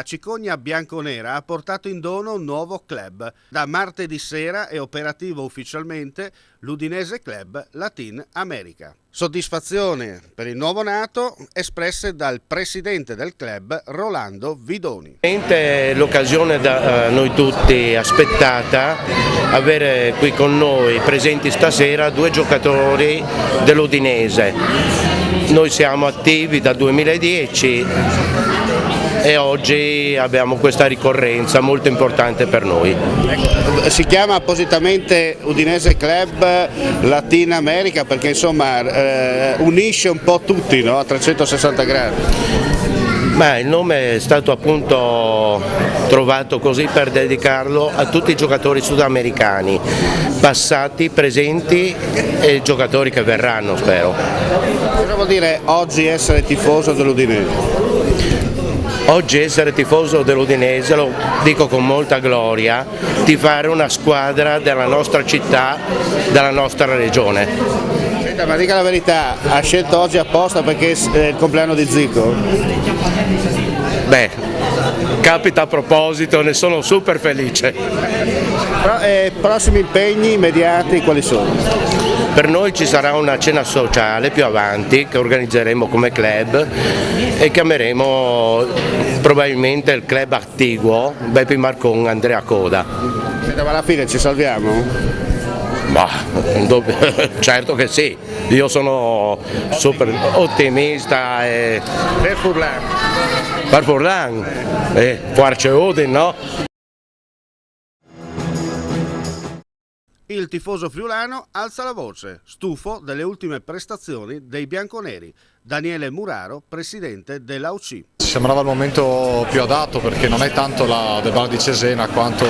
Cicogna Bianconera ha portato in dono un nuovo club. Da martedì sera è operativo ufficialmente l'Udinese Club Latin America. Soddisfazione per il nuovo nato espresse dal presidente del club Rolando Vidoni. L'occasione da noi tutti aspettata, avere qui con noi presenti stasera due giocatori dell'Udinese. Noi siamo attivi dal 2010 e oggi abbiamo questa ricorrenza molto importante per noi. Si chiama appositamente Udinese Club Latin America perché insomma unisce un po' tutti, no? A 360 gradi. Beh, il nome è stato appunto trovato così per dedicarlo a tutti i giocatori sudamericani, passati, presenti e giocatori che verranno, spero. Cosa vuol dire oggi essere tifoso dell'Udinese? Oggi essere tifoso dell'Udinese, lo dico con molta gloria, tifare una squadra della nostra città, della nostra regione. Senta, ma dica la verità, ha scelto oggi apposta perché è il compleanno di Zico? Beh, capita a proposito, ne sono super felice. Prossimi impegni immediati quali sono? Per noi ci sarà una cena sociale più avanti che organizzeremo come club e chiameremo probabilmente il club attiguo Beppe Marcon Andrea Coda. Ma alla fine ci salviamo? Bah, certo che sì, io sono super ottimista e... Per Furlan, Quarce Odin, no? Il tifoso friulano alza la voce, stufo delle ultime prestazioni dei bianconeri. Daniele Muraro, presidente dell'AUC. Sembrava il momento più adatto perché non è tanto la Del Val di Cesena quanto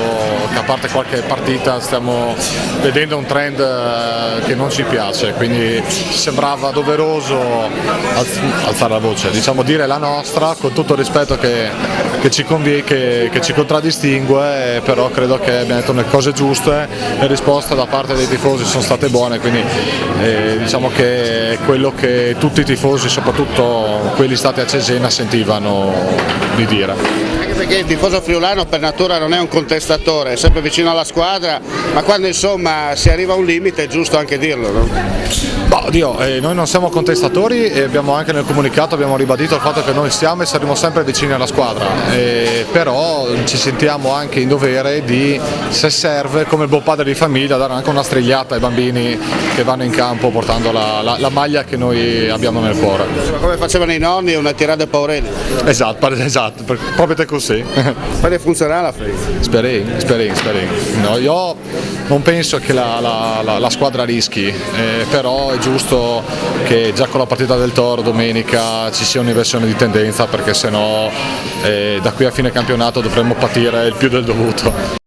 che a parte qualche partita stiamo vedendo un trend che non ci piace, quindi sembrava doveroso alzare la voce, diciamo dire la nostra con tutto il rispetto che ci contraddistingue, però credo che abbiamo detto le cose giuste, le risposte da parte dei tifosi sono state buone, quindi diciamo che è quello che tutti i tifosi, soprattutto quelli stati a Cesena, sentivano di dire. Anche perché il tifoso friulano per natura non è un contestatore, è sempre vicino alla squadra, ma quando insomma si arriva a un limite è giusto anche dirlo, no? Noi non siamo contestatori e abbiamo anche nel comunicato ribadito il fatto che noi siamo e saremo sempre vicini alla squadra, però ci sentiamo anche in dovere di, se serve, come buon padre di famiglia, dare anche una strigliata ai bambini che vanno in campo portando la maglia che noi abbiamo nel cuore. Come facevano i nonni, una tirata a Paurelli. Esatto, proprio così. Poi funzionerà la festa. Speri. No, io non penso che la squadra rischi, però è giusto che già con la partita del Toro domenica ci sia un'inversione di tendenza, perché sennò da qui a fine campionato dovremmo patire il più del dovuto.